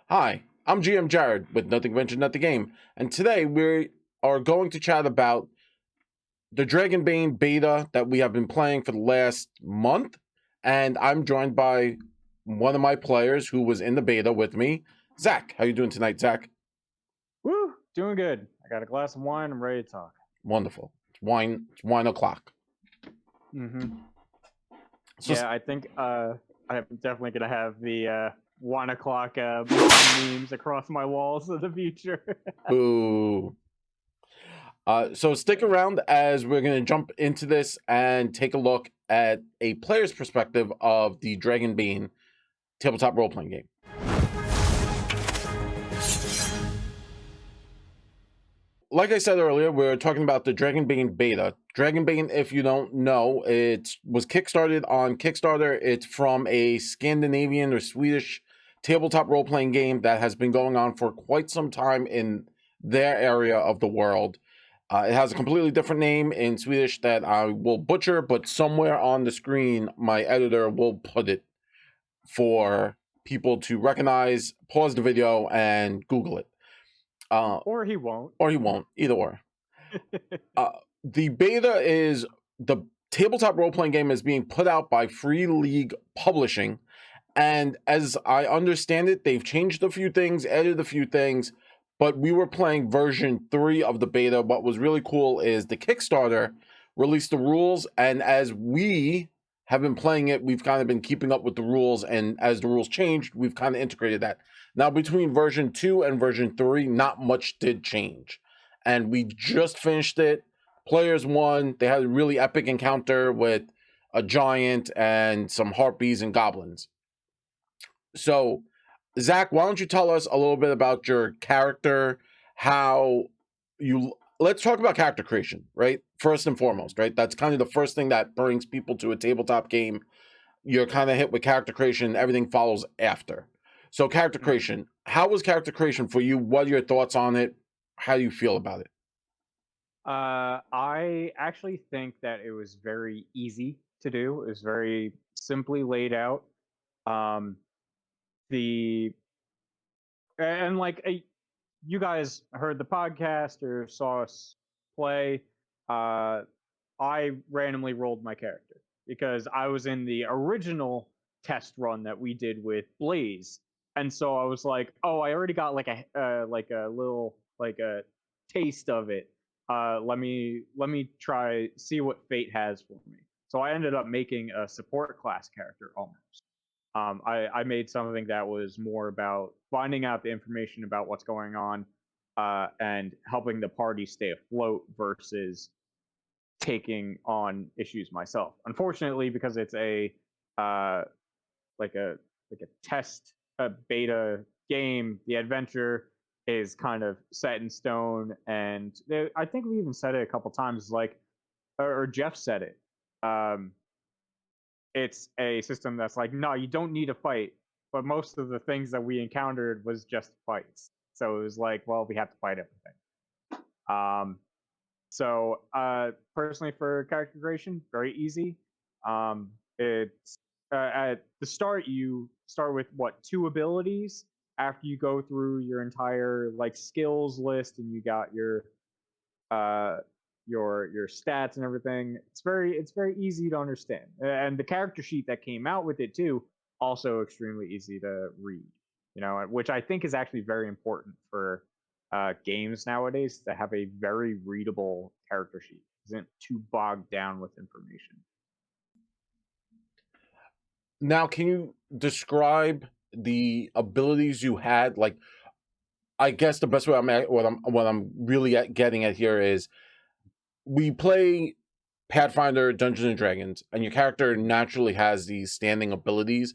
Hi, I'm GM Jared with Nothing Ventured, Nothing Game, and today we are going to chat about the Dragonbane beta that we have been playing for the last month, and I'm joined by one of my players who was in the beta with me, Zach. How you doing tonight, Zach? Woo, doing good. I got a glass of wine. I'm ready to talk. Wonderful. It's wine o'clock. Mm-hmm. So, Yeah, I think I'm definitely gonna have the 1 o'clock memes across my walls in the future. boo. So stick around as we're going to jump into this and take a look at a player's perspective of the Dragonbane tabletop role-playing game. Like I said earlier, we're talking about the Dragonbane beta. Dragonbane, if you don't know, it was kickstarted on Kickstarter. It's from a Scandinavian or Swedish tabletop role-playing game that has been going on for quite some time in their area of the world. It has a completely different name in Swedish that I will butcher, but somewhere on the screen, my editor will put it for people to recognize, pause the video, and Google it. Or he won't. Or he won't, either or. The beta is the tabletop role playing game is being put out by Free League Publishing. And as I understand it, they've changed a few things, added a few things, but we were playing version 3 of the beta. What was really cool is the Kickstarter released the rules, and as we have been playing it, we've kind of been keeping up with the rules, and as the rules changed, we've kind of integrated that. Now, between version 2 and version 3, not much did change. And we just finished it. Players won. They had a really epic encounter with a giant and some harpies and goblins. So, Zach, why don't you tell us a little bit about your character, how you let's talk about character creation, right? First and foremost, right? That's kind of the first thing that brings people to a tabletop game. You're kind of hit with character creation, everything follows after. So, character creation, how was character creation for you? What are your thoughts on it? How do you feel about it? I actually think that it was very easy to do. It was very simply laid out. Um, the and like you guys heard the podcast or saw us play. Uh, I randomly rolled my character because I was in the original test run that we did with Blaze, and so I was like, "Oh, I already got like a little like a taste of it. Let me try see what Fate has for me." So I ended up making a support class character almost. I made something that was more about finding out the information about what's going on and helping the party stay afloat versus taking on issues myself. Unfortunately, because it's a uh, like a like a test a beta game, the adventure is kind of set in stone, and I think we even said it a couple times. Like, or Jeff said it. Um, it's a system that's like, no, you don't need a fight. But most of the things that we encountered was just fights. So it was like, well, we have to fight everything. Um, personally, for character creation, very easy. It's at the start, you start with what, two abilities. After you go through your entire like skills list and you got uh your stats and everything, it's very easy to understand. And the character sheet that came out with it too, also extremely easy to read. You know, which I think is actually very important for games nowadays to have a very readable character sheet. Isn't too bogged down with information. Now, can you describe the abilities you had? Like, I guess the best way what I'm really getting at here is we play Pathfinder Dungeons and Dragons, and your character naturally has these standing abilities.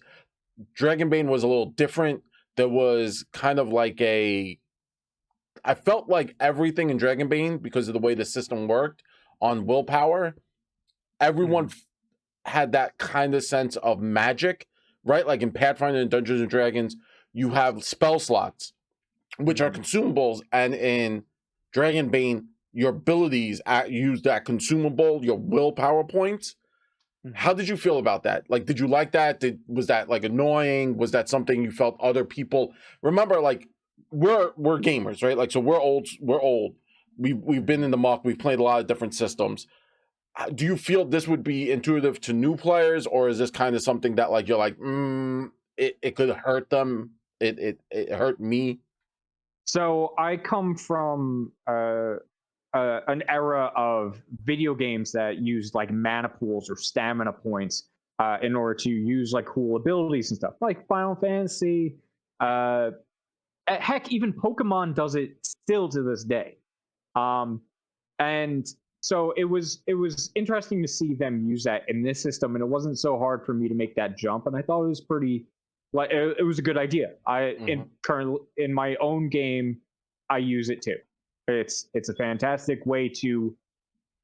Dragonbane was a little different. There was kind of like I felt like everything in Dragonbane, because of the way the system worked on willpower, everyone had that kind of sense of magic, right? Like in Pathfinder and Dungeons and Dragons, you have spell slots, which are consumables, and in Dragonbane, your abilities use that consumable, your willpower points. How Mhm. did you feel about that? Like, did you like that? Was that like annoying? Was that something you felt other people remember? Like, we're gamers, right? Like, so we're old. We're old. We've been in the muck. We've played a lot of different systems. Do you feel this would be intuitive to new players, or is this kind of something that like you're like, it could hurt them? It hurt me. So I come from an era of video games that used like mana pools or stamina points in order to use like cool abilities and stuff, like Final Fantasy. Uh, Heck, even Pokemon does it still to this day. Um, and so it was interesting to see them use that in this system, and it wasn't so hard for me to make that jump. And I thought it was pretty, like it was a good idea. I Hmm. in currently in my own game, I use it too. It's a fantastic way to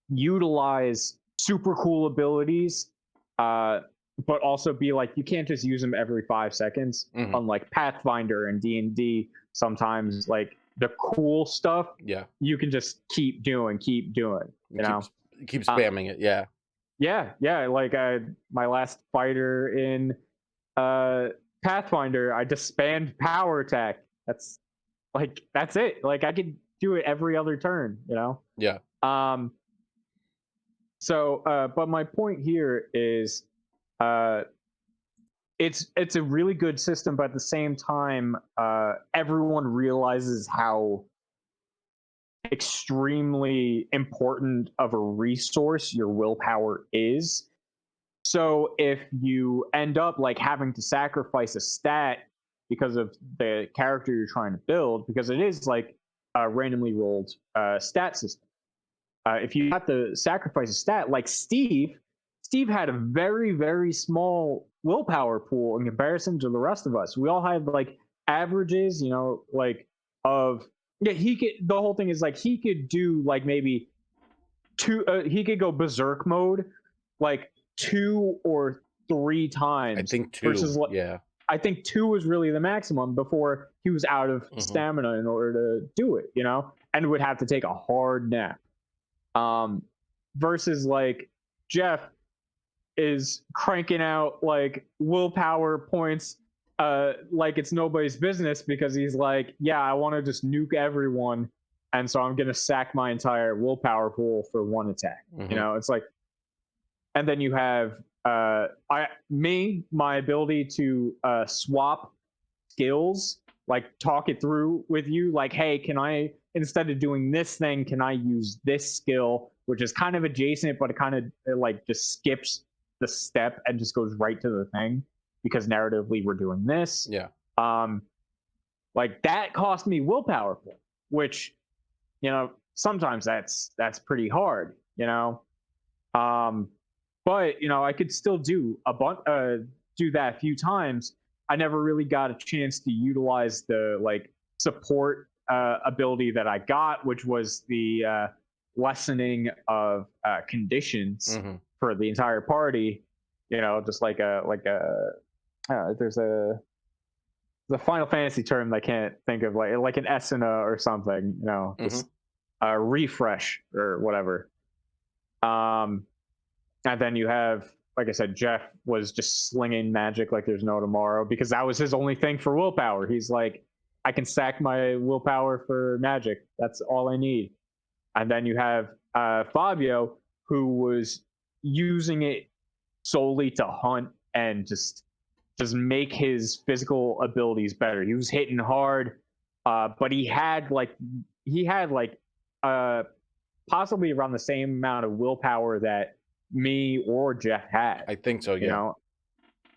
utilize super cool abilities, uh, but also be like you can't just use them every 5 seconds. Hmm. Unlike Pathfinder and D, sometimes like the cool stuff Yeah, you can just keep doing. you You know, keep uh, spamming it. Yeah, yeah, yeah. Like my last fighter in uh, Pathfinder, I just spammed power attack. That's it. Like I could do it every other turn. yeah. Um, but my point here is, uh, it's a really good system, but at the same time, everyone realizes how extremely important of a resource your willpower is. So if you end up like having to sacrifice a stat because of the character you're trying to build, because it is like a randomly rolled stat system. If you have to sacrifice a stat, like Steve had a very, very small willpower pool in comparison to the rest of us. We all had like averages, like of yeah. He could. The whole thing is like he could do like maybe two. He could go berserk mode, like 2 or 3 times I think versus two. Yeah. I think two was really the maximum before he was out of Hmm. stamina in order to do it, and would have to take a hard nap. Um, versus like Jeff is cranking out like willpower points like it's nobody's business because he's like, yeah, I want to just nuke everyone, and so I'm gonna sack my entire willpower pool for one attack. Hmm. It's like, and then you have my ability to swap skills, like talk it through with you, like, hey, can I, instead of doing this thing, can I use this skill, which is kind of adjacent, but it like just skips the step and just goes right to the thing because narratively we're doing this. Yeah. Um, like that cost me willpower point, which sometimes that's pretty hard. Um, but I could still do that a few times. I never really got a chance to utilize the like support ability that I got, which was the lessening of conditions Hmm. for the entire party. Just there's a the Final Fantasy term that I can't think of, like an Esuna or something. Hmm. Just a refresh or whatever. Um, and then you have, like I said, Jeff was just slinging magic like there's no tomorrow because that was his only thing for willpower. He's like, I can sack my willpower for magic. That's all I need. And then you have Fabio, who was using it solely to hunt and just make his physical abilities better. He was hitting hard, but he had like uh, possibly around the same amount of willpower that me or Jeff had. I think so. You Yeah.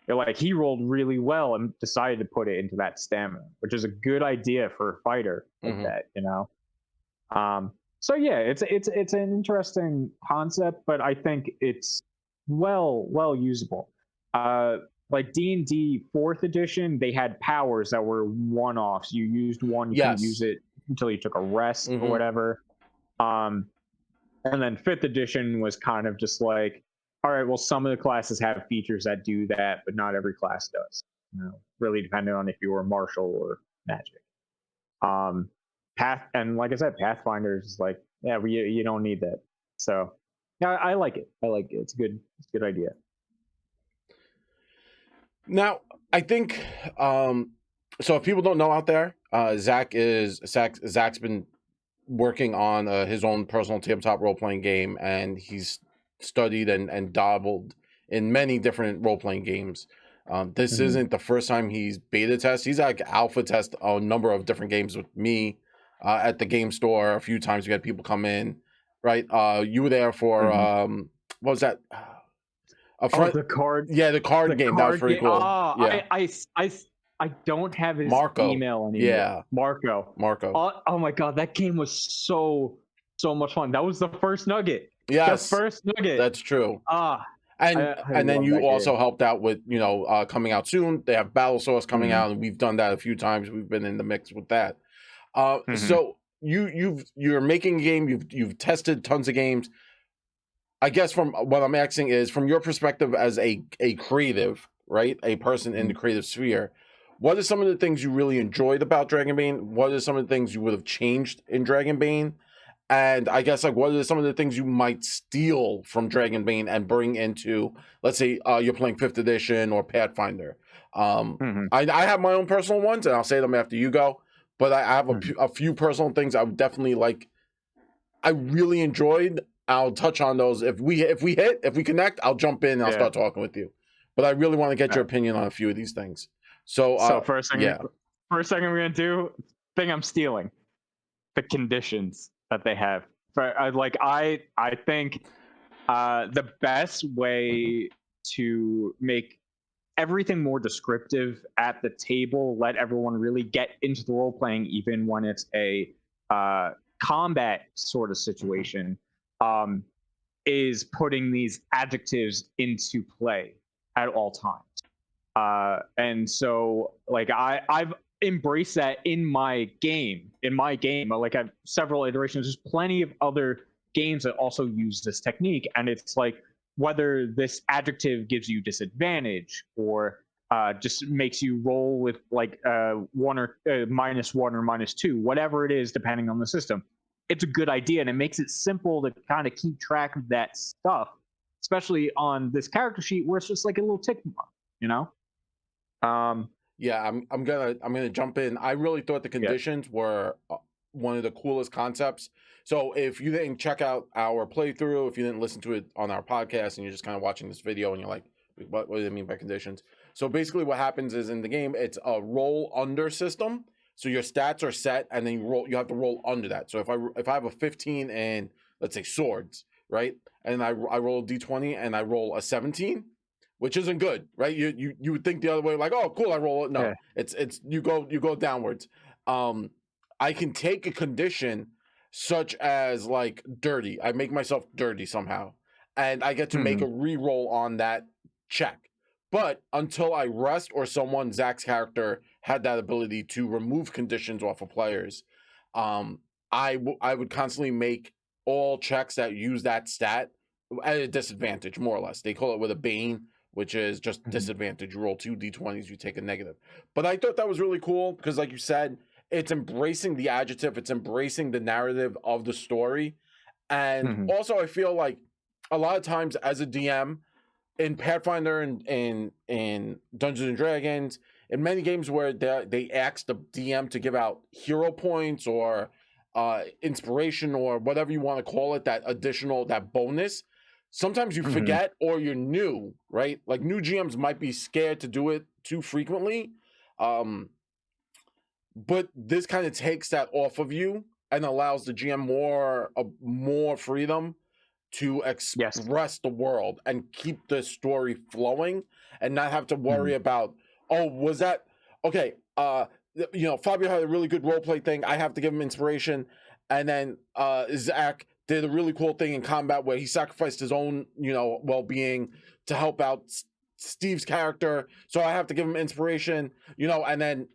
know, like he rolled really well and decided to put it into that stamina, which is a good idea for a fighter like Hmm. that. Um, so yeah, it's an interesting concept, but I think it's well usable. Uh, like D&D fourth edition, they had powers that were one offs. You used one, you couldn't use Yes. it until you took a rest or Hmm. whatever. Um, and then fifth edition was kind of just like, all right, well, some of the classes have features that do that, but not every class does. Really depending on if you were martial or magic. Um, and like I said, Pathfinder is like, yeah, you don't need that. So yeah, I like it. I like it. It's a good idea. Now, I think so. If people don't know out there, Zach's been working on his own personal tabletop role playing game, and he's studied and dabbled in many different role playing games. This Mhm. isn't the first time he's beta test. He's like alpha test a number of different games with me at the game store. A few times we had people come in, right? You were there for Mhm. what was that? A Oh, friend, the card, yeah, the card the game. That was card pretty game. cool. Ah, Yeah, I don't have his Marco. email anymore. Yeah, Marco. Marco. Oh my god, that game was so much fun. That was the first nugget. The Yes, first nugget. that's true. Ah, I And then love you that also game. helped out with coming out soon. They have Battle Source coming Mhm. out, and we've done that a few times. We've been in the mix with that. Mhm. So you're making a game. You've tested tons of games. I guess from what I'm asking is from your perspective as a creative, right? A person in the Mhm. creative sphere. What are some of the things you really enjoyed about Dragonbane? What are some of the things you would have changed in Dragonbane? And I guess like what are some of the things you might steal from Dragonbane and bring into, let's say, you're playing Fifth Edition or Pathfinder. Um, Mhm. I have my own personal ones, and I'll say them after you go. But I have Mhm. a few personal things I would definitely like. I really enjoyed. I'll touch on those if we connect. I'll jump in and I'll Yeah. start talking with you. But I really want to get Yeah. your opinion on a few of these things. So, So yeah, first thing I'm gonna do, thing I'm stealing, the conditions that they have. I think the best way to make everything more descriptive at the table, let everyone really get into the role playing, even when it's a uh, combat sort of situation, um, is putting these adjectives into play at all times. And so, like, I've embraced that in my game. In my game, like, I've several iterations. There's plenty of other games that also use this technique, and it's like whether this adjective gives you disadvantage or just makes you roll with like one or -1 or -2, whatever it is, depending on the system. It's a good idea, and it makes it simple to kind of keep track of that stuff, especially on this character sheet where it's just like a little tick mark, you know. Um, yeah. I'm gonna jump in. I really thought the yeah. conditions were one of the coolest concepts. So if you didn't check out our playthrough, if you didn't listen to it on our podcast, and you're just kind of watching this video and you're like, what do they mean by conditions? So basically, what happens is in the game, it's a roll under system. So your stats are set, and then you have to roll under that. So if I have a 15 and let's say swords, right, and I roll a d20 and I roll a 17, which isn't good, right? You would think the other way, like, oh, cool, I roll it. No, Yeah. it's you go downwards. Um, I can take a condition such as like dirty. I make myself dirty somehow, and I get to make Mhm. a re-roll on that check. But until I rest or someone, Zach's character, had that ability to remove conditions off of players, um, I would constantly make all checks that use that stat at a disadvantage, more or less. They call it with a bane, which is just Mhm. disadvantage. You roll two d20s, you take a negative. But I thought that was really cool because, like you said, it's embracing the adjective, it's embracing the narrative of the story. And Mhm. also, I feel like a lot of times as a DM in Pathfinder and Dungeons and Dragons, in many games where they ask the DM to give out hero points or inspiration or whatever you want to call it, that additional, that bonus, sometimes you Mhm. forget or you're new, right? Like new GMs might be scared to do it too frequently. Um, but this kind of takes that off of you and allows the GM more freedom to Yes. express the world and keep the story flowing and not have to Mhm. worry about, oh, was that okay? Fabio had a really good role play thing. I have to give him inspiration, and then Zach did a really cool thing in combat where he sacrificed his own well being to help out Steve's character. So I have to give him inspiration, and then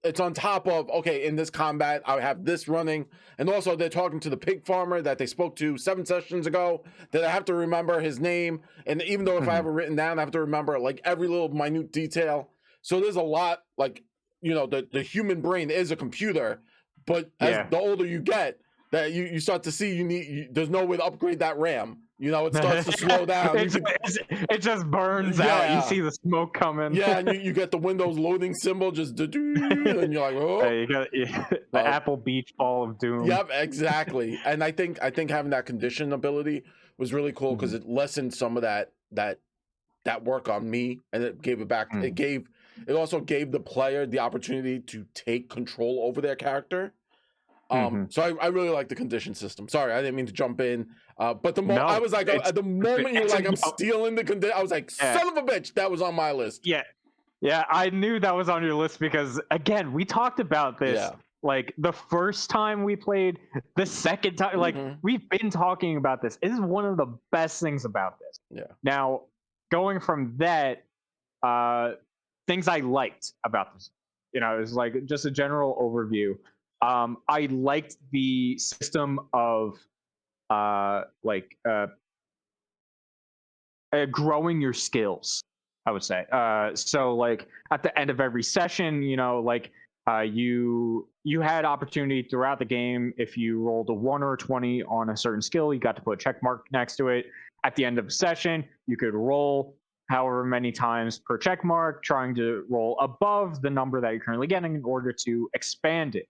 it's on top of, okay, in this combat I have this running, and also they're talking to the pig farmer that they spoke to 7 sessions ago that I have to remember his name, and even though if I have Mhm. it written down I have to remember like every little minute detail. So there's a lot, like, the human brain is a computer, but as Yeah. the older you get, that you start to see there's no way to upgrade that RAM. it starts to slow down. It just burns out. You see the smoke coming. Yeah, and you get the Windows loading symbol, just and you're like, oh. You got the Apple Beach Ball of Doom. Yep, exactly. And I think having that condition ability was really cool because it lessened some of that work on me, and it gave it back. It also gave the player the opportunity to take control over their character. So I really like the condition system. Sorry, I didn't mean to jump in. But I was like, at the moment you're like, I'm stealing the condition, I was like, son of a bitch, that was on my list. Yeah, I knew that was on your list because, again, we talked about this like the first time we played, the second time, like we've been talking about this. This is one of the best things about this. Yeah. Now, going from that, things I liked about this, it was like just a general overview. I liked the system of growing your skills, I would say. So like at the end of every session, you had opportunity throughout the game. If you rolled a 1 or a 20 on a certain skill, you got to put a check mark next to it. At the end of the session, you could roll however many times per check mark, trying to roll above the number that you're currently getting in order to expand it,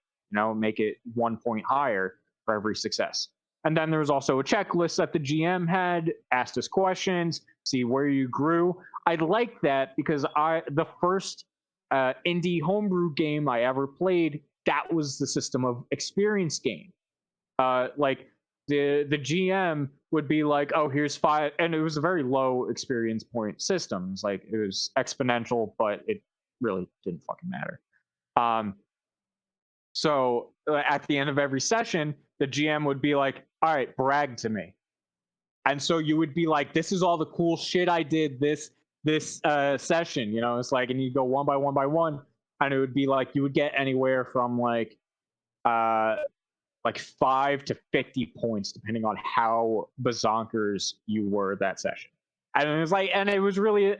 make it 1 point higher for every success. And then there was also a checklist that the GM had, asked us questions, see where you grew. I like that because the first indie homebrew game I ever played, that was the system of experience gain. Like the GM would be like, oh, here's 5, and it was a very low experience point system. It's like it was exponential, but it really didn't fucking matter. So at the end of every session, the GM would be like, all right, brag to me. And so you would be like, this is all the cool shit I did this session, it's like, and you go one by one by one, and it would be like you would get anywhere from like 5 to 50 points depending on how bazonkers you were that session. And it was like, and it was really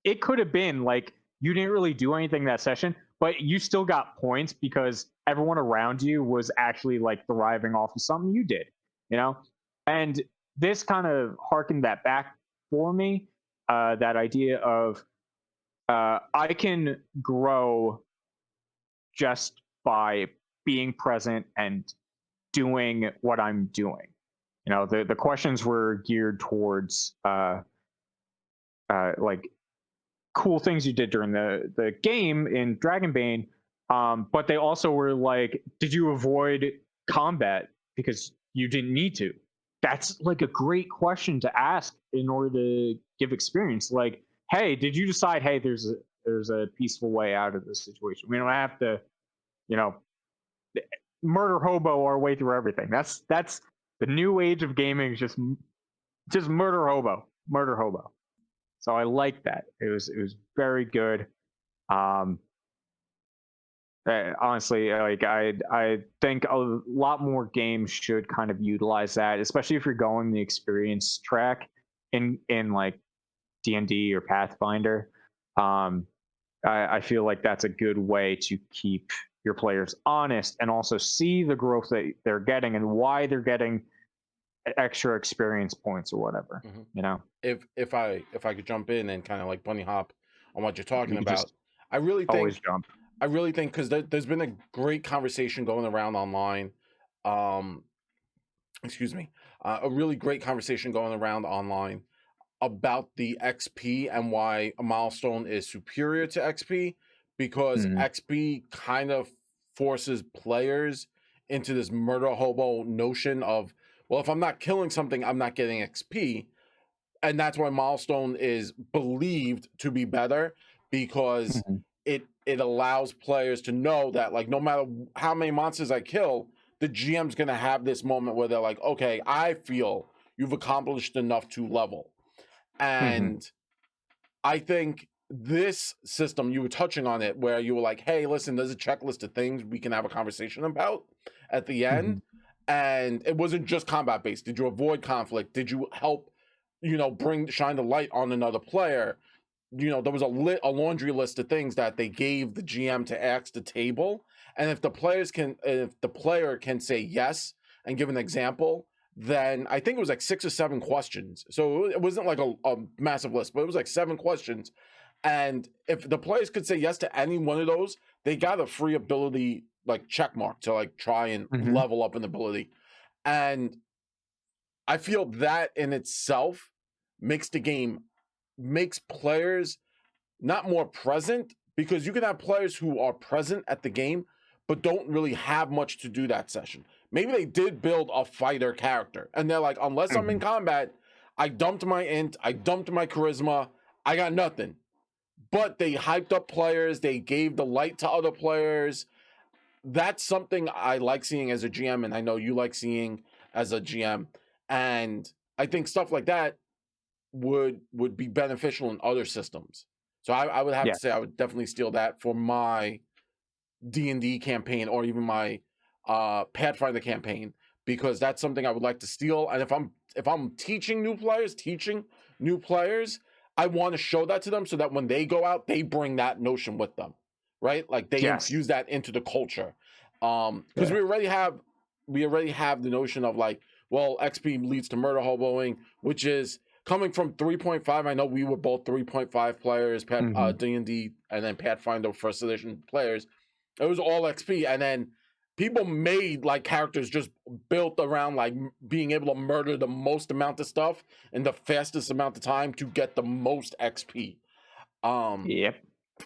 it could have been like you didn't really do anything that session, but you still got points because everyone around you was actually like thriving off of something you did, and this kind of harkened that back for me. That idea of I can grow just by being present and doing what I'm doing. The questions were geared towards like cool things you did during the game in Dragonbane, but they also were like, did you avoid combat because you didn't need to? That's like a great question to ask in order to give experience. Like, hey, did you decide, hey, there's a peaceful way out of this situation? We don't have to, murder hobo our way through everything. That's the new age of gaming, is just murder hobo. So I like that. It was very good. Honestly, like I think a lot more games should kind of utilize that, especially if you're going the experience track in like D&D or Pathfinder. I feel like that's a good way to keep your players honest and also see the growth that they're getting and why they're getting extra experience points or whatever. If I could jump in and kind of like bunny hop on what you're talking about, I really think because there's been a great conversation going around online. Excuse me, a really great conversation going around online about the XP and why a milestone is superior to XP, because XP kind of forces players into this murder hobo notion of, well, if I'm not killing something, I'm not getting XP. And that's why milestone is believed to be better, because it allows players to know that, like, no matter how many monsters I kill, the GM's going to have this moment where they're like, okay, I feel you've accomplished enough to level. And I think this system, you were touching on it, where you were like, hey, listen, there's a checklist of things we can have a conversation about at the end. And it wasn't just combat based. Did you avoid conflict? Did you help, shine the light on another player? There was a laundry list of things that they gave the GM to ask the table. And if the player can say yes and give an example, then I think it was like 6 or 7 questions. So it wasn't like a massive list, but it was like 7 questions. And if the players could say yes to any one of those, they got a free ability like check mark to like try and level up an ability. And I feel that in itself makes the game, makes players not more present, because you can have players who are present at the game but don't really have much to do that session. Maybe they did build a fighter character and they're like, unless I'm in combat, I dumped my int, I dumped my charisma, I got nothing. But they hyped up players, they gave the light to other players. That's something I like seeing as a GM, and I know you like seeing as a GM. And I think stuff like that would be beneficial in other systems. So I would have to say I would definitely steal that for my D&D campaign, or even my Pathfinder campaign, because that's something I would like to steal. And if I'm teaching new players, I want to show that to them so that when they go out, they bring that notion with them, right? Like they infuse that into the culture. Because we already have the notion of like, well, XP leads to murder hoboing, which is coming from 3.5. I know we were both 3.5 players, D&D, and then Pathfinder first edition players. It was all XP, and then people made like characters just built around like being able to murder the most amount of stuff in the fastest amount of time to get the most XP.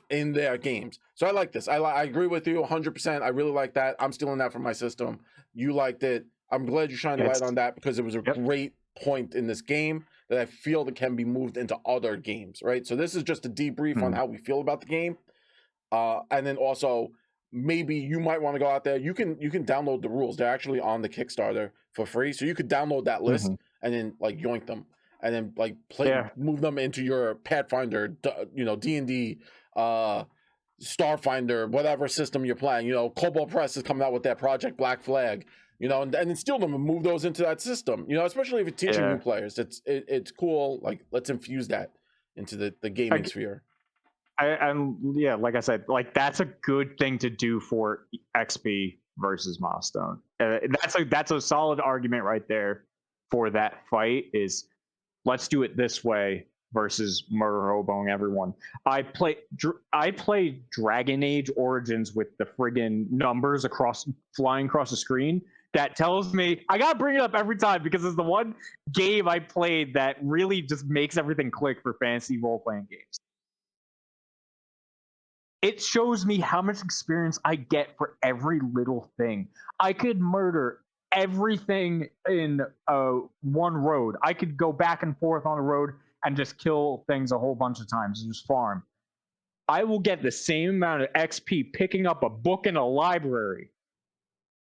In their games. So I like this. I agree with you 100%. I really like that. I'm stealing that from my system. You liked it. I'm glad you shined a light on that, because it was a great point in this game that I feel that can be moved into other games, right? So this is just a debrief on how we feel about the game. And then also, maybe you might want to go out there. You can download the rules. They're actually on the Kickstarter for free. So you could download that list and then like yoink them and then like move them into your Pathfinder, D&D, Starfinder, whatever system you're playing. Cobalt Press is coming out with that Project Black Flag, and then steal them and move those into that system. Especially if you're teaching new players, it's cool. Like, let's infuse that into the gaming sphere. Like I said, like that's a good thing to do for XP versus milestone. That's a solid argument right there for that fight. Is let's do it this way versus murder hoboing everyone. I play Dragon Age Origins with the friggin' numbers flying across the screen. That tells me, I gotta bring it up every time because it's the one game I played that really just makes everything click for fantasy role-playing games. It shows me how much experience I get for every little thing. I could murder everything in one road. I could go back and forth on a road and just kill things a whole bunch of times and just farm. I will get the same amount of XP picking up a book in a library.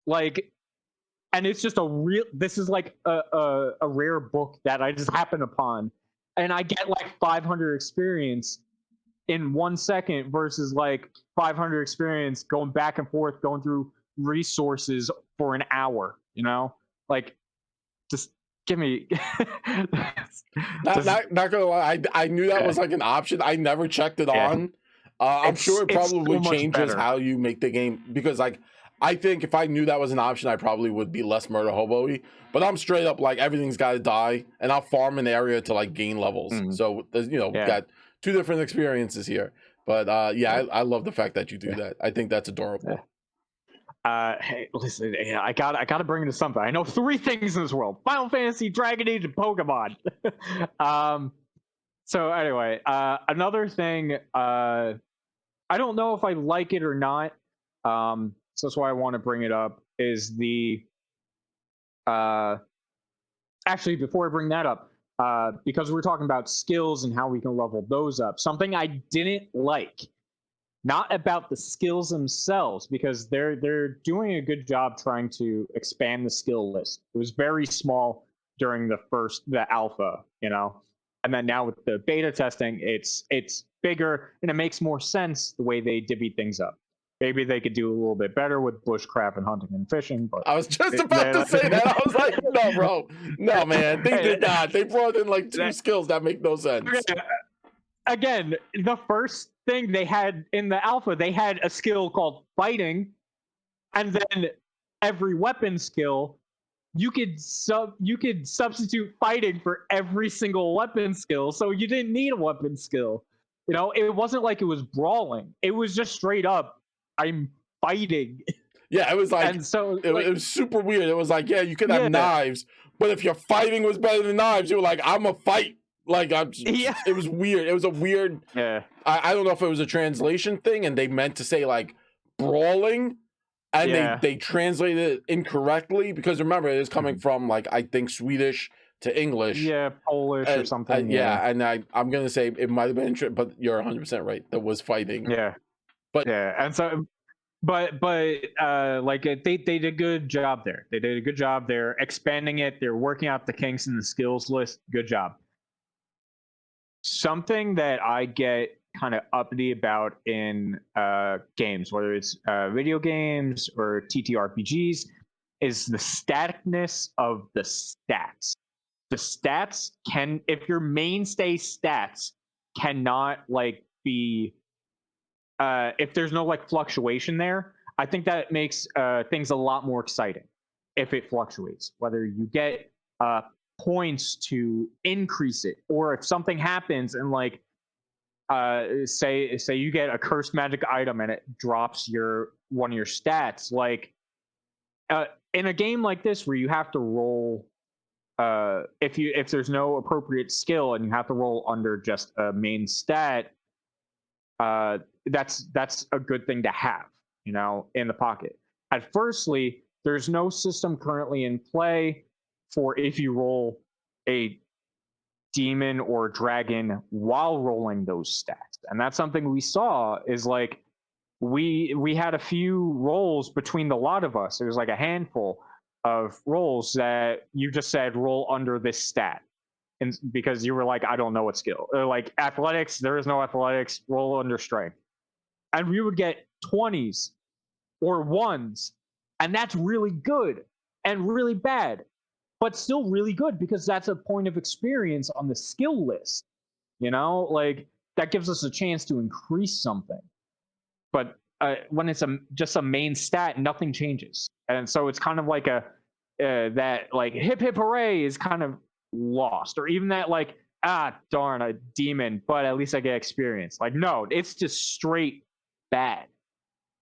Like, and it's just this is like a rare book that I just happen upon. And I get like 500 experience in 1 second versus like 500 experience going back and forth, going through resources for an hour, like just give me not gonna lie, I knew that was like an option. I never checked it on. I'm sure it probably changes how you make the game, because like I think if I knew that was an option, I probably would be less murder hobo-y. But I'm straight up like everything's got to die, and I'll farm an area to like gain levels. So there's we've got 2 different experiences here. But I love the fact that you do that. I think that's adorable. Hey, listen, I gotta bring it to something. I know 3 things in this world: Final Fantasy, Dragon Age, and Pokemon. So anyway, another thing, I don't know if I like it or not. So that's why I want to bring it up. Is the actually, before I bring that up, because we're talking about skills and how we can level those up. Something I didn't like, not about the skills themselves, because they're doing a good job trying to expand the skill list. It was very small during the alpha, and then now with the beta testing, it's bigger and it makes more sense the way they divvy things up. Maybe they could do a little bit better with bushcraft and hunting and fishing. But I was just about to say that. I was like, no, bro. No, man. They did not. They brought in like 2 skills that make no sense. Again, the first thing they had in the alpha, they had a skill called fighting. And then every weapon skill you could substitute fighting for every single weapon skill, so you didn't need a weapon skill. You know, it wasn't like it was brawling. It was just straight up, I'm fighting. Yeah, it was like And so it like was super weird. It was like, yeah, you could have yeah, knives, but if your fighting was better than knives, you were like, I'm a fight. Like yeah, it was weird. It was a weird. yeah, I don't know if it was a translation thing, and they meant to say like brawling, and yeah. they translated it incorrectly because remember it is coming Mhm. from like I think Swedish to English. Yeah, Polish or And something. Yeah, yeah, and I'm gonna say it might have been, but you're 100% right. There was fighting, yeah, but yeah. And so, but like they did a good job there. They did a good job. They're expanding it. They're working out the kinks in the skills list. Good job. Something that I get kind of uppity about in games, whether it's video games or ttrpgs, is the staticness of the stats. The stats can, if your mainstay stats cannot like be if there's no like fluctuation there, I think that makes things a lot more exciting if it fluctuates. Whether you get uh, points to increase it, or if something happens and like say you get a cursed magic item and it drops your one of your stats, like in a game like this where you have to roll. If there's no appropriate skill and you have to roll under just a main stat, uh, that's a good thing to have, you know, in the pocket. At firstly, there's no system currently in play for if you roll a demon or dragon while rolling those stats, and that's something we saw. Is like we had a few rolls between the lot of us. It was like a handful of rolls that you just said roll under this stat, and because you were like, I don't know what skill, or like athletics, there is no athletics, roll under strength, and we would get 20s or ones, and that's really good and really bad, but still really good because that's a point of experience on the skill list. You know, like that gives us a chance to increase something. But when it's just a main stat, nothing changes, and so it's kind of like a that like hip hip hooray is kind of lost, or even that like darn a demon, but at least I get experience. Like no, it's just straight bad,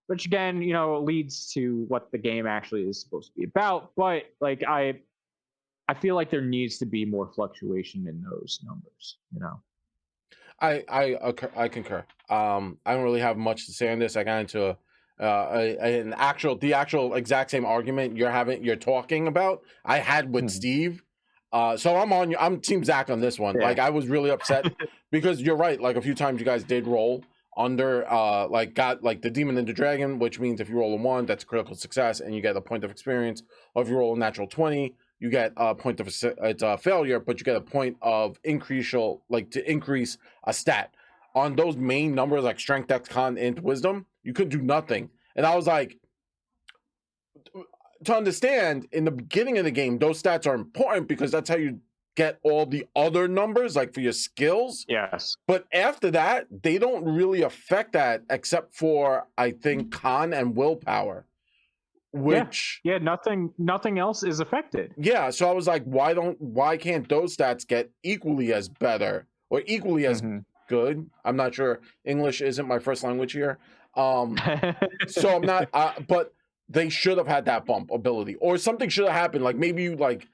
which again, you know, leads to what the game actually is supposed to be about. But like I feel like there needs to be more fluctuation in those numbers. You know. I concur. I don't really have much to say on this. I got into an actual exact same argument you're talking about. I had with Mhm. Steve. So I'm Team Zach on this one. Yeah. Like I was really upset because you're right. Like a few times you guys did roll under like got like the demon and the dragon, which means if you roll a 1, that's a critical success and you get a point of experience. Or if you roll a natural 20, you get a point of it's a failure, but you get a point of like to increase a stat. On those main numbers like strength, dex, con, int, wisdom, you could do nothing. And I was like, to understand in the beginning of the game, those stats are important because that's how you get all the other numbers, like for your skills. Yes. But after that, they don't really affect that except for I think con and willpower, Yeah. which Yeah. Nothing else is affected. yeah. So I was like, why can't those stats get equally as better or equally as Hmm. good? I'm not sure. English isn't my first language here. So I'm not, but they should have had that bump ability, or something should have happened. Like maybe you like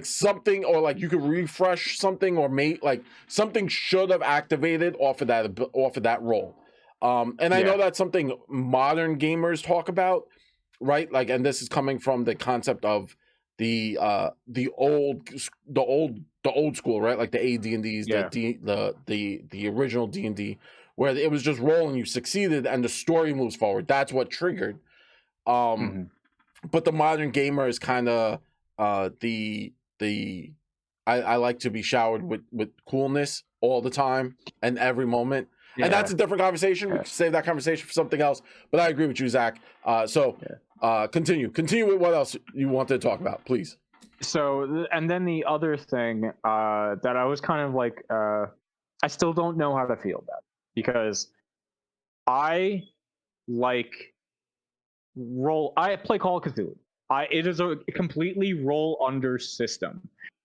something, or like you could refresh something, or make like something should have activated off of that roll. And I know Yeah. that's something modern gamers talk about, right? Like, and this is coming from the concept of the old school, right? Like the AD&Ds, Yeah. the original D&D, where it was just rolling, you succeeded, and the story moves forward. That's what triggered. Um, Hmm. but the modern gamer is kind of the I like to be showered with coolness all the time and every moment. And that's Yeah. a different conversation. We can Yes. save that conversation for something else. But I agree with you, Zach. Continue with what else you wanted to talk about, please. So, and then the other thing that I was kind of like, I still don't know how to feel about, because I like I play Call of Cthulhu. It is a completely roll under system,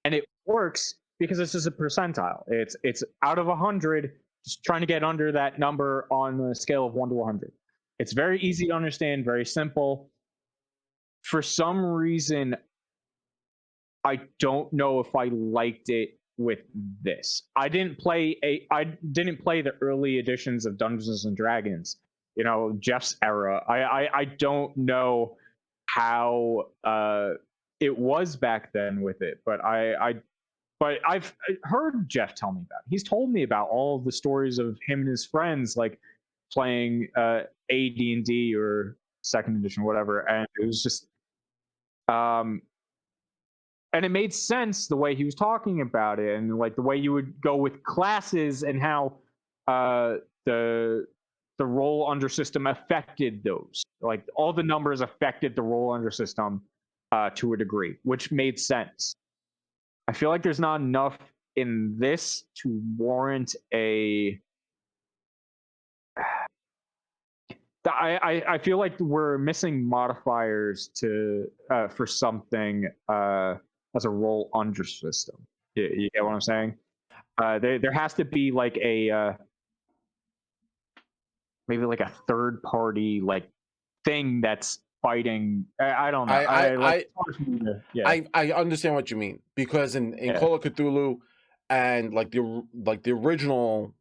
and it works because it's just a percentile. It's out of 100, just trying to get under that number on a scale of 1 to 100. It's very easy to understand, very simple. For some reason, I don't know if I liked it with this. I didn't play the early editions of Dungeons and Dragons. Jeff's era. I don't know how it was back then with it, but I've heard Jeff tell me about it. He's told me about all of the stories of him and his friends like playing AD&D or second edition, whatever, and it was just um and it made sense the way he was talking about it, and like the way you would go with classes and how uh the the roll under system affected those, like all the numbers affected the roll under system to a degree, which made sense. I feel like there's not enough in this to warrant a I feel like we're missing modifiers to for something as a roll under system. You get what I'm saying? There has to be like a maybe like a third party like thing that's fighting. I don't know. I Like yeah, I understand what you mean, because in yeah. Call of Cthulhu and like the original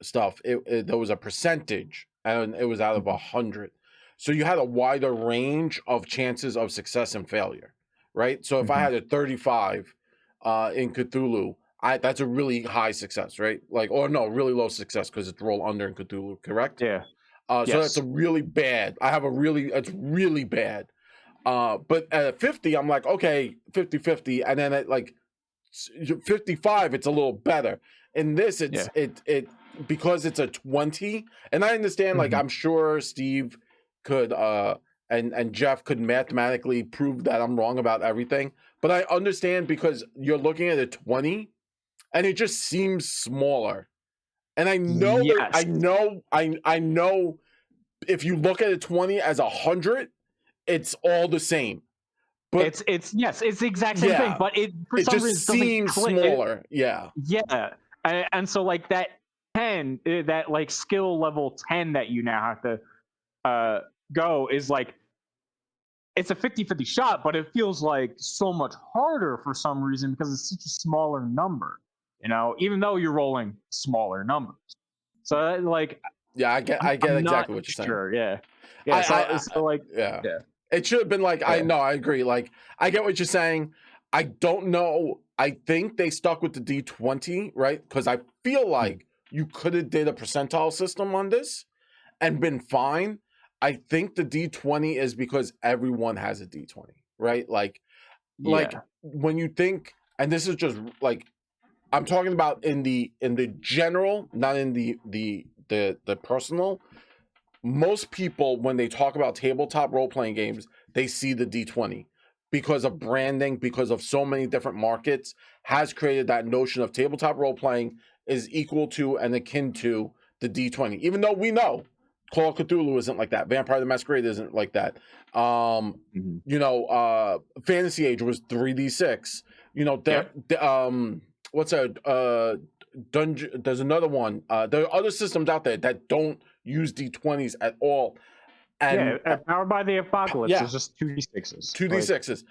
stuff, there was a percentage and it was out of 100, so you had a wider range of chances of success and failure, right? So if I Mm-hmm. had a 35 in Cthulhu, that's a really high success, right? Like, or no, really low success because it's roll under in Cthulhu, correct? Yeah. So that's a Yes. really bad. It's really bad. But at 50, I'm like, okay, 50-50. And then at like 55, it's a little better. In this, Yeah. it because it's a 20, and I understand, like, Mm-hmm. I'm sure Steve could and Jeff could mathematically prove that I'm wrong about everything. But I understand because you're looking at a 20 and it just seems smaller. And Yes. I know if you look at a 20 as 100, it's all the same. But It's yes, it's the exact same thing, yeah, but it for it some just reason doesn't seems click. smaller. Yeah. Yeah, and so like that 10, that like skill level 10 that you now have to uh go is like it's a 50-50 shot, but it feels like so much harder for some reason because it's such a smaller number. Even though you're rolling smaller numbers. So like Yeah, I'm, I get I'm not exactly what you're saying. sure. Yeah, yeah. So I so like yeah. yeah, It should have been like, I yeah. know, I agree. Like, I get what you're saying. I don't know. I think they stuck with the D20, right? Because I feel Hmm. like you could have did a percentile system on this and been fine. I think the D20 is because everyone has a D20, right? Like Yeah, when you think, and this is just like, I'm talking about in the general, not in the personal. Most people, when they talk about tabletop role playing games, they see the D20 because of branding, because of so many different markets, has created that notion of tabletop role playing is equal to and akin to the D20. Even though we know Call of Cthulhu isn't like that, Vampire the Masquerade isn't like that. mhm. Fantasy Age was 3D6. Yep. What's a dungeon? There's another one. There are other systems out there that don't use D20s at all, Yeah, and Powered by the Apocalypse yeah, is just 2d6s. two Like, D6s,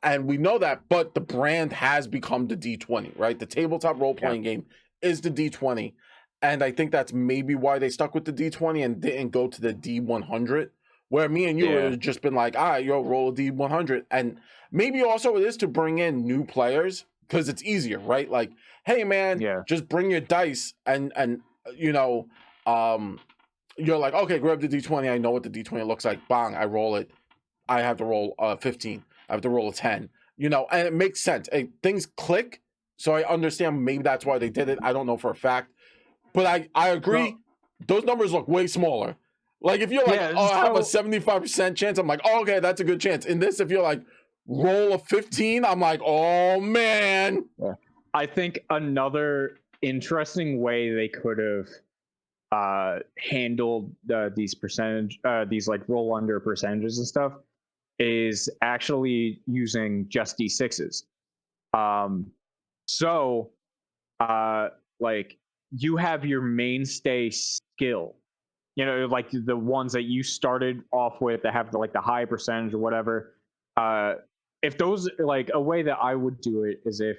and we know that, but the brand has become the D20, right? The tabletop role yeah, playing game is the D20, and I think that's maybe why they stuck with the D20 and didn't go to the D100. Where me and you would yeah, have just been like, all right, yo, roll a D100, and maybe also it is to bring in new players because it's easier, right? Like, hey man, yeah, just bring your dice and you know, um, you're like, okay, grab the D20. I know what the D20 looks like. Bang, I roll it. I have to roll 15. I have to roll a 10. And it makes sense. Things click. So I understand maybe that's why they did it. I don't know for a fact. But I so agree. Those numbers look way smaller. Like if you're like, yeah, oh, I have a so 75% chance, I'm like, oh, okay, that's a good chance. In this, if you're like, roll a 15, I'm like, oh man. yeah. I think another interesting way they could have handled these like roll under percentages and stuff is actually using just d6s. So like you have your mainstay skill, like the ones that you started off with that have the high percentage or whatever. If those, like, a way that I would do it is if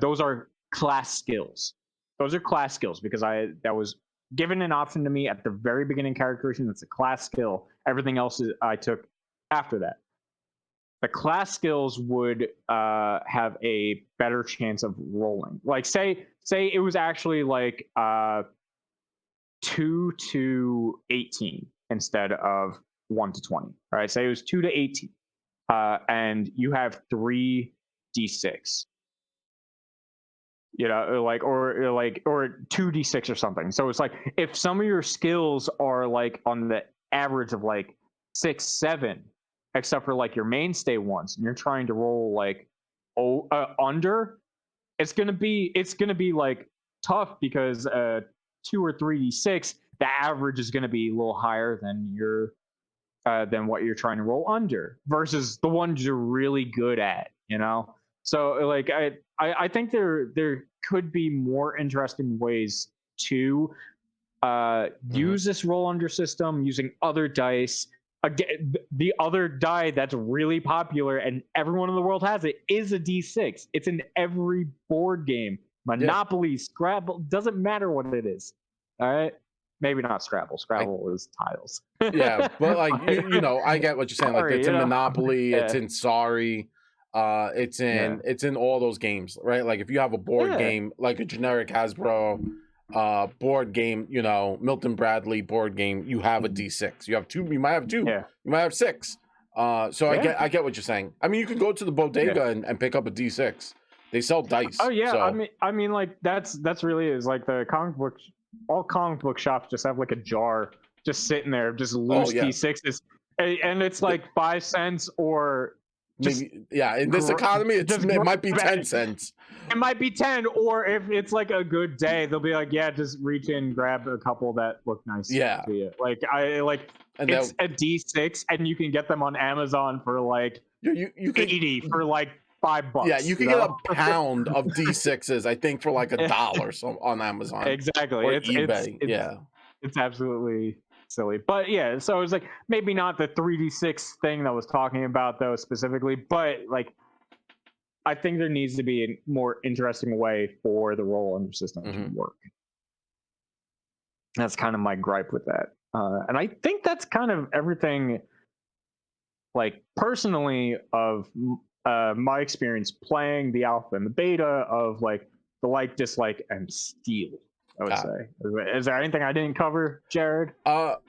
those are class skills. Those are class skills because that was given an option to me at the very beginning character creation. That's a class skill. Everything else I took after that. The class skills would have a better chance of rolling. Like say it was actually like 2 to 18 instead of 1 to 20. All right, say it was 2 to 18, and you have 3d6. Or 2d6 or something. So it's like if some of your skills are like on the average of like 6, 7, except for like your mainstay ones, and you're trying to roll like under, it's gonna be like tough because 2 or 3d6, the average is gonna be a little higher than what you're trying to roll under versus the ones you're really good at. So like I think there could be more interesting ways to use this roll under system using other dice. Again, the other die that's really popular and everyone in the world has it is a d6. It's in every board game. Monopoly, Scrabble, doesn't matter what it is. All right, maybe not Scrabble. Scrabble is tiles. Yeah, but like I get what you're saying. Like Sorry, it's in Monopoly, it's Yeah. in Sorry, it's in all those games, right? Like if you have a board game, like a generic Hasbro board game, Milton Bradley board game, you have a D6. You have two. You might have two. Yeah. You might have 6. So I get what you're saying. I mean, you can go to the bodega and pick up a D6. They sell dice. Oh yeah, so. I mean, like that's really is like the comic book. All comic book shops just have like a jar just sitting there, just loose D6s, and it's like 5 cents or maybe in this economy it might be 10 cents. It might be 10, or if it's like a good day, they'll be like, yeah, just reach in, grab a couple that look nice to you. Like and it's a D6, and you can get them on Amazon for like you can, 80 for like $5. Yeah, you can get a pound of D6s, I think, for like $1 on Amazon. Exactly. Or eBay. It's absolutely silly. But yeah, so it's like maybe not the 3d6 thing that I was talking about though specifically, but like I think there needs to be a more interesting way for the roll under system to work. That's kind of my gripe with that. And I think that's kind of everything, like personally, of my experience playing the alpha and the beta of like the like, dislike, and steal. I would say. Is there anything I didn't cover, Jared?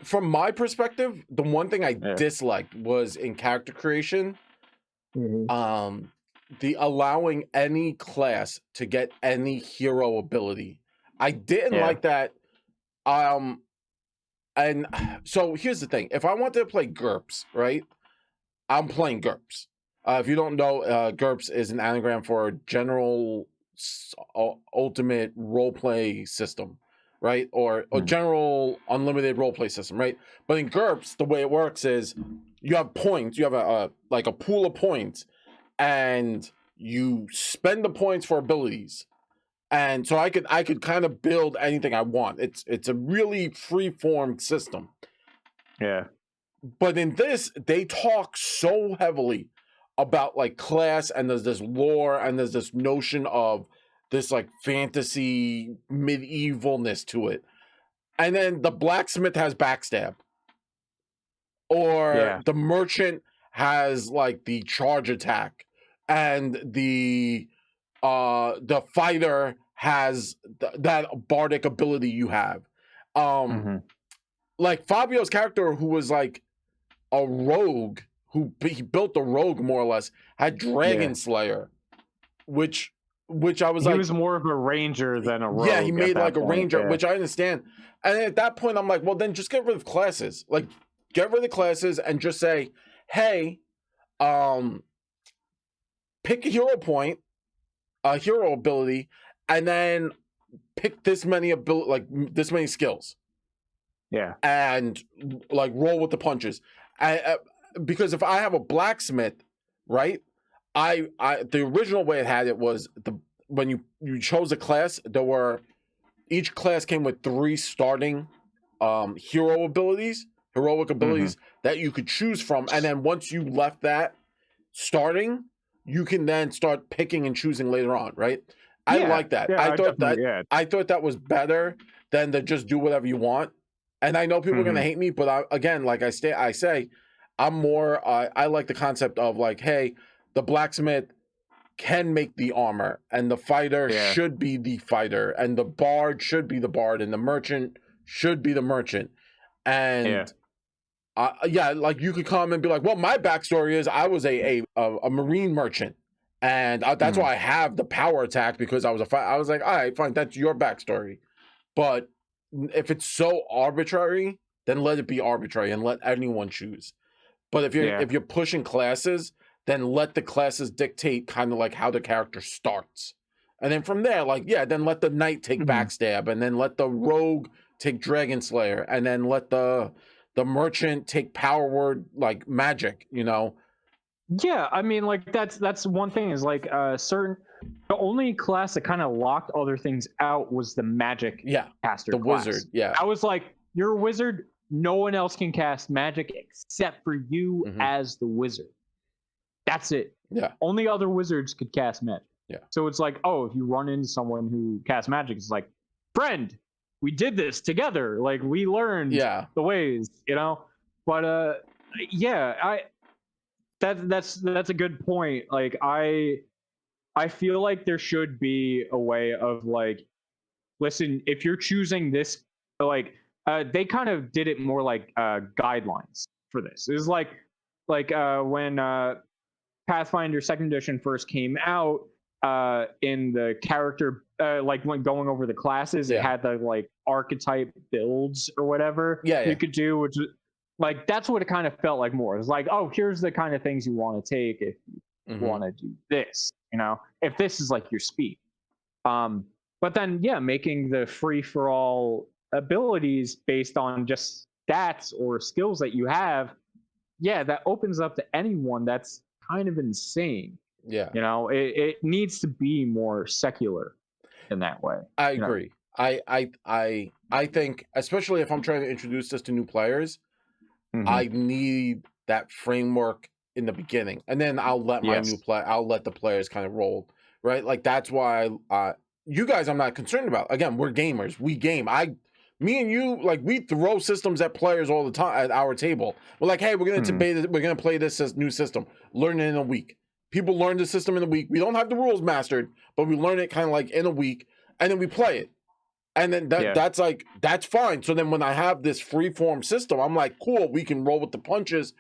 From my perspective, the one thing I disliked was in character creation. The allowing any class to get any hero ability. I didn't like that. And so here's the thing: if I wanted to play GURPS, right, I'm playing GURPS. If you don't know, GURPS is an anagram for General Ultimate Roleplay System, right? Or General Unlimited Roleplay System, right? But in GURPS, the way it works is you have points. You have a pool of points, and you spend the points for abilities. And so I could kind of build anything I want. It's a really free-form system. Yeah. But in this, they talk so heavily about like class, and there's this lore, and there's this notion of this like fantasy medievalness to it. And then the blacksmith has backstab, or the merchant has like the charge attack, and the fighter has that bardic ability you have. Like Fabio's character, who was like a rogue, he built a rogue more or less, had Dragon Slayer, which I was he was more of a ranger than a rogue. Yeah, he made like a ranger, which I understand. And at that point, I'm like, well, then just get rid of classes. Like, get rid of classes and just say, hey, pick a hero point, a hero ability, and then pick this many skills. Yeah, and like roll with the punches. because if I have a blacksmith, right? I the original way it had it was when you chose a class, each class came with 3 starting heroic abilities that you could choose from, and then once you left that starting, you can then start picking and choosing later on, right? I like that. Yeah, yeah. I thought that was better than to just do whatever you want. And I know people are gonna hate me, but again, like I say, I'm more. I like the concept of like, hey, the blacksmith can make the armor, and the fighter should be the fighter, and the bard should be the bard, and the merchant should be the merchant. And like you could come and be like, well, my backstory is I was a marine merchant, and that's why I have the power attack, because I was I was like, all right, fine, that's your backstory. But if it's so arbitrary, then let it be arbitrary and let anyone choose. But if you're pushing classes, then let the classes dictate kind of like how the character starts. And then from there, like, then let the knight take backstab, and then let the rogue take dragon slayer, and then let the merchant take power word like magic, Yeah, I mean, like that's one thing is like the only class that kind of locked other things out was the magic caster class. Wizard. I was like, you're a wizard, no one else can cast magic except for you as the wizard. That's it. Yeah. Only other wizards could cast magic. Yeah. So it's like, oh, if you run into someone who casts magic, it's like, friend, we did this together. Like we learned the ways, But that's a good point. Like I feel like there should be a way of like, listen, if you're choosing this, like they kind of did it more like guidelines for this. It was like when Pathfinder 2nd edition first came out, in the character, like when going over the classes, it had the like archetype builds or whatever you could do, which like that's what it kind of felt like more. It's like, oh, here's the kind of things you want to take if you want to do this, if this is like your speed. But then making the free for all abilities based on just stats or skills that you have, that opens up to anyone. That's kind of insane. It needs to be more secular in that way. I agree. I think, especially if I'm trying to introduce this to new players, I need that framework in the beginning, and then I'll let I'll let the players kind of roll, right? Like that's why you guys I'm not concerned about. Again, we're gamers. We game. Me and you, like, we throw systems at players all the time at our table. We're like, hey, we're gonna play this new system. Learn it in a week. People learn the system in a week. We don't have the rules mastered, but we learn it kind of like in a week, and then we play it. And then that's fine. So then when I have this free form system, I'm like, cool, we can roll with the punches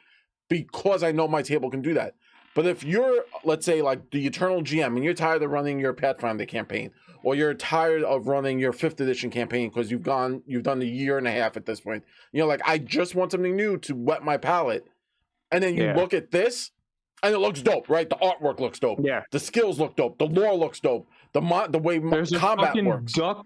because I know my table can do that. But if you're, let's say, like the Eternal GM, and you're tired of running your Pathfinder campaign, or you're tired of running your 5th edition campaign because you've done a year and a half at this point, like, I just want something new to whet my palate. And then you look at this, and it looks dope, right? The artwork looks dope. Yeah. The skills look dope. The lore looks dope. The way combat works. Duck.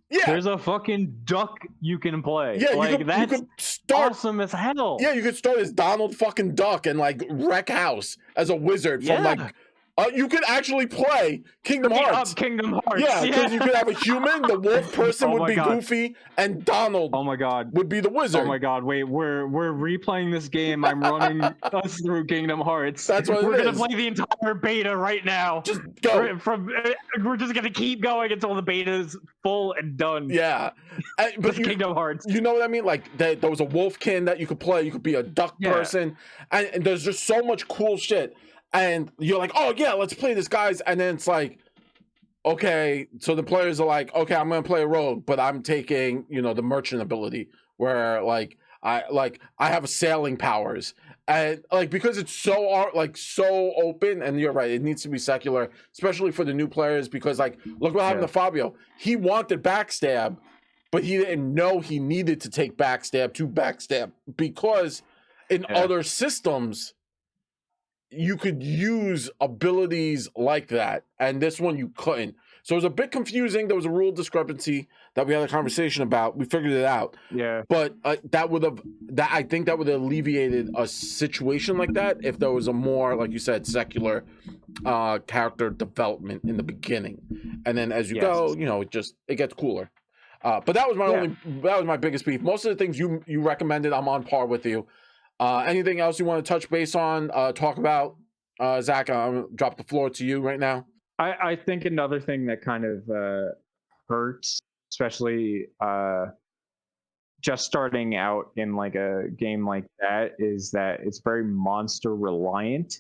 Yeah. There's a fucking duck you can play. Yeah, like, that's you could start, awesome as hell. Yeah, you could start as Donald fucking Duck and like wreck house as a wizard from like you could actually play Kingdom Hearts. Kingdom Hearts. Yeah, because you could have a human, the wolf person would be Goofy, and Donald would be the wizard. Oh my god, wait, we're replaying this game. I'm running us through Kingdom Hearts. That's what we're gonna play the entire beta right now. Just go. We're just gonna keep going until the beta is full and done. Yeah. But Kingdom Hearts. You know what I mean? Like there was a wolfkin that you could play. You could be a duck person. And there's just so much cool shit. And you're like, oh yeah, let's play this, guys. And then it's like, okay, so the players are like, okay, I'm gonna play a rogue, but I'm taking, the merchant ability, where I have sailing powers, and like, because it's so open. And you're right, it needs to be secular, especially for the new players, because like, look what happened to Fabio. He wanted backstab, but he didn't know he needed to take backstab because in other systems you could use abilities like that, and this one you couldn't. Mm-hmm. So it was a bit confusing. There was a rule discrepancy that we had a conversation about. We figured it out, Yeah. but I think that would have alleviated a situation like that if there was a more, like you said, secular character development in the beginning, and then as you go, Yes. it gets cooler. But that was Yeah. my biggest beef. Most of the things you recommended, I'm on par with you. Anything else you want to touch base on, talk about? Zach, I'm gonna drop the floor to you right now. I think another thing that kind of hurts, especially just starting out in like a game like that, is that it's very monster reliant.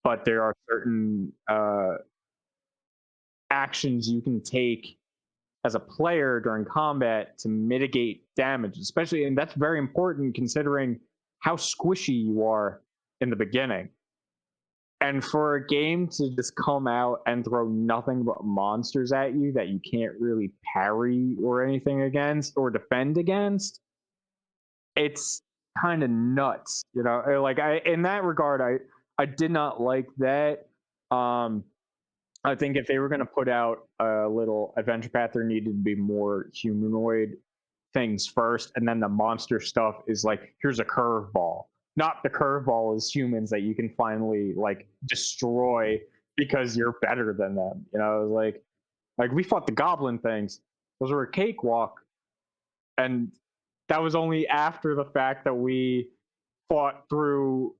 But there are certain actions you can take as a player during combat to mitigate damage, especially, and that's very important considering how squishy you are in the beginning. And for a game to just come out and throw nothing but monsters at you that you can't really parry or anything against or defend against, it's kind of nuts, you know. Like I, in that regard, I did not like that. Um, I think if they were going to put out a little adventure path, there needed to be more humanoid things first, and then the monster stuff is like, here's a curveball. Not the curveball is humans that you can finally like destroy because you're better than them. You know, like we fought the goblin things; those were a cakewalk, and that was only after the fact that we fought through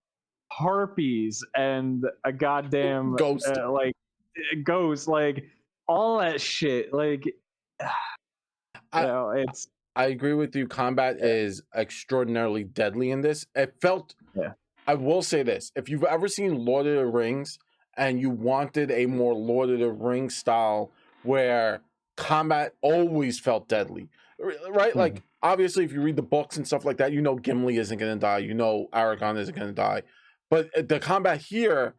harpies and a goddamn Ghost. like ghost, like all that shit. Like, you I know, it's I agree with you. Combat yeah, is extraordinarily deadly in this. It felt. yeah, I will say this: if you've ever seen Lord of the Rings and you wanted a more Lord of the Rings style where combat always felt deadly, right? mhm. Like obviously, if you read the books and stuff like that, Gimli isn't going to die, Aragorn isn't going to die, but the combat here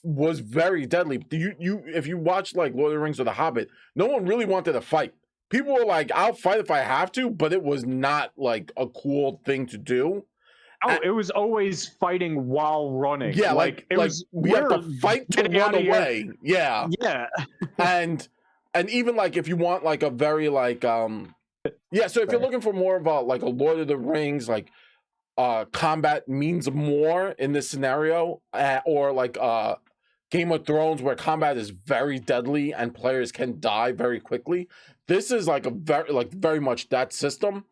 was very deadly. If you watch like Lord of the Rings or The Hobbit, no one really wanted to fight. People were like, "I'll fight if I have to," but it was not like a cool thing to do. Oh, And, it was always fighting while running. yeah, Like it like was, we have to we're fight to getting run out of here. away. Yeah, Yeah. and even like if you want like a very like yeah, so if you're Sorry. looking for more of a like a Lord of the Rings like combat means more in this scenario, or like Game of Thrones where combat is very deadly and players can die very quickly. This is like a very much that system,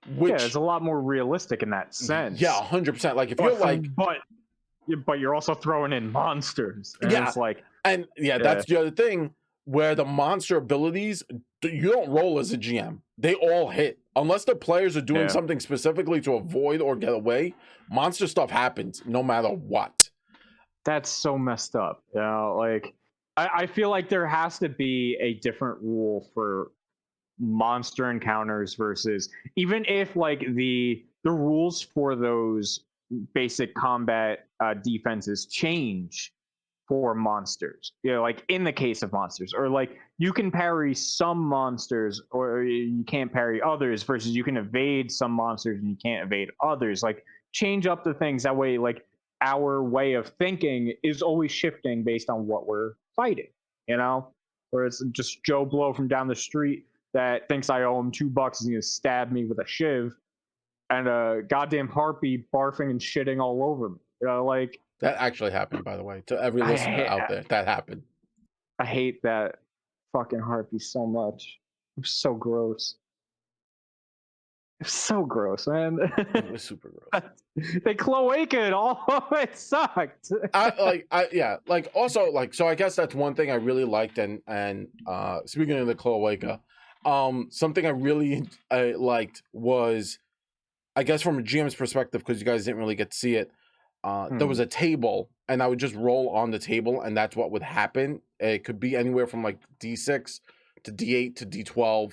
Yeah, it's which a lot more realistic in that yeah, sense. 100%. Like if But you're like but you're also throwing in monsters, and yeah, it's like, and yeah, yeah, that's the other thing where the monster abilities you don't roll as a GM. They all hit unless the players are doing yeah. something specifically to avoid or get away. Monster stuff happens no matter what. That's so messed up. You know, like I feel like there has to be a different rule for monster encounters versus, even if like the rules for those basic combat defenses change for monsters, you know, like in the case of monsters, or like you can parry some monsters or you can't parry others, versus you can evade some monsters and you can't evade others. Like change up the things that way, like our way of thinking is always shifting based on what we're fighting, you know, where it's just Joe Blow from down the street that thinks I owe him $2 and he's gonna stab me with a shiv, and a goddamn harpy barfing and shitting all over me. You know, like That actually happened, by the way, to every I listener hate out there. That happened. I hate that fucking harpy so much. It's so gross. It's so gross, man. It was super gross. They cloacaed all. It sucked. Yeah, like also like so I guess that's one thing I really liked, and speaking of the cloaca, something I really liked was, I guess from a GM's perspective, because you guys didn't really get to see it, there was Hmm. a table and I would just roll on the table and that's what would happen. It could be anywhere from like D6 to D8 to D12.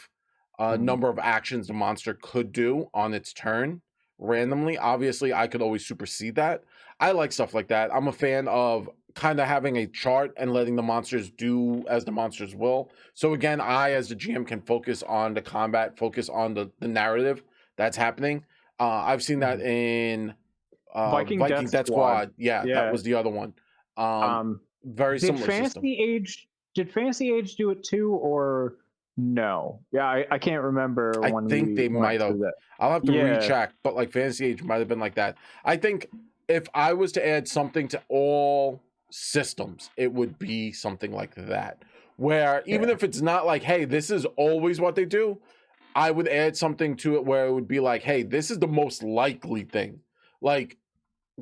Hmm. Number of actions the monster could do on its turn randomly. Obviously, I could always supersede that. I like stuff like that. I'm a fan of kind of having a chart and letting the monsters do as the monsters will. So again, I as the GM can focus on the combat, focus on the narrative that's happening. I've seen that Hmm. in Viking Viking Death Death Squad. Squad. Yeah, that Yeah. was the other one. Um. Very Did similar system. Fantasy Age did Fantasy Age do it too, or no? Yeah, I can't remember I when think we they went might have. through that. I'll have to Yeah, recheck, but like Fantasy Age might have been like that. I think if I was to add something to all systems, it would be something like that. Where even yeah, if it's not like, hey, this is always what they do, I would add something to it where it would be like, hey, this is the most likely thing. Like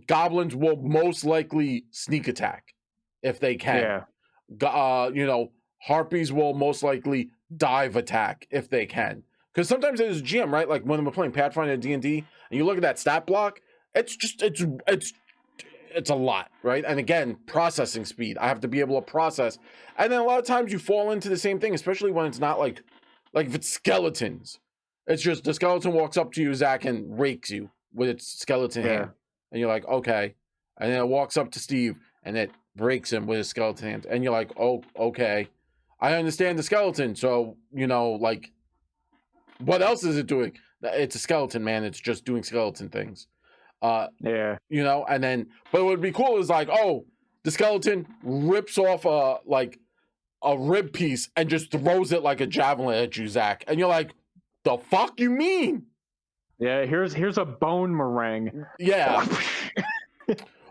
goblins will most likely sneak attack if they can. yeah, You know, harpies will most likely dive attack if they can. Because sometimes there's a GM, right? Like when we're playing Pathfinder D&D, and you look at that stat block, it's just it's a lot, right? And again, processing speed. I have to be able to process. And then a lot of times you fall into the same thing, especially when it's not like if it's skeletons. It's just the skeleton walks up to you, Zach, and rakes you with its skeleton yeah, hand. And you're like, okay. And then it walks up to Steve and it breaks him with his skeleton hand. And you're like, oh, okay. I understand the skeleton. So, you know, like, what else is it doing? It's a skeleton, man. It's just doing skeleton things. yeah. You know, and then, but what would be cool is like, oh, the skeleton rips off a rib piece and just throws it like a javelin at you, Zach. And you're like, the fuck you mean? Yeah, here's a bone meringue. Yeah.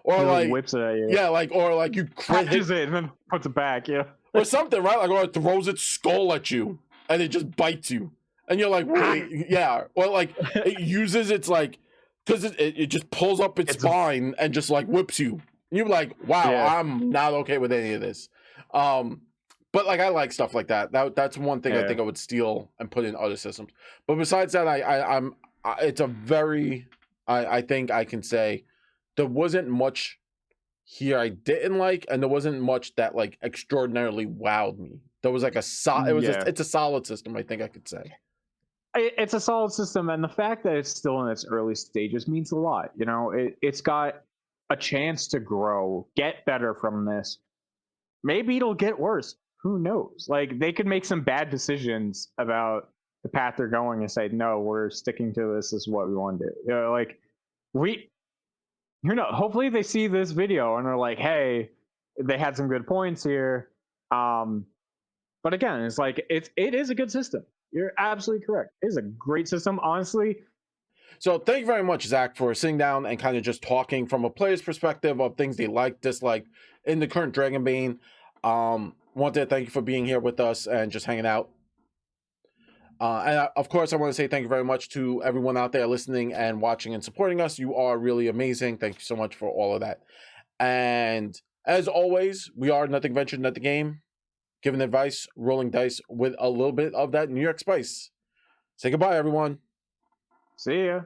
Or Just like, whips it at you. yeah, like, or like you crit Catches hit, it and then puts it back. Yeah. or something, right? Like, or it throws its skull at you and it just bites you. And you're like, wait, yeah. Or like, it uses its like, because it just pulls up its spine and just like whips you. And you're like, wow, Yeah. I'm not okay with any of this. But like, I like stuff like that. That's one thing I Yeah. think I would steal and put in other systems. But besides that, it's a very, I think I can say there wasn't much here I didn't like, and there wasn't much that like extraordinarily wowed me. There was like Yeah. it's a solid system, I think I could say. It's a solid system, and the fact that it's still in its early stages means a lot. You know, it's got a chance to grow, get better from this. Maybe it'll get worse. Who knows? Like they could make some bad decisions about the path they're going and say, no, we're sticking to this. Is what we want to do. You know, like we, you know, hopefully they see this video and are like, hey, they had some good points here. But again, it's like it is a good system. You're absolutely correct. It is a great system, honestly. So thank you very much, Zach, for sitting down and kind of just talking from a player's perspective of things they like, dislike in the current Dragonbane. Want to thank you for being here with us and just hanging out. And of course, I want to say thank you very much to everyone out there listening and watching and supporting us. You are really amazing. Thank you so much for all of that. And as always, we are Nothing Ventured, Nothing Game, giving advice, rolling dice with a little bit of that New York spice. Say goodbye, everyone. See ya.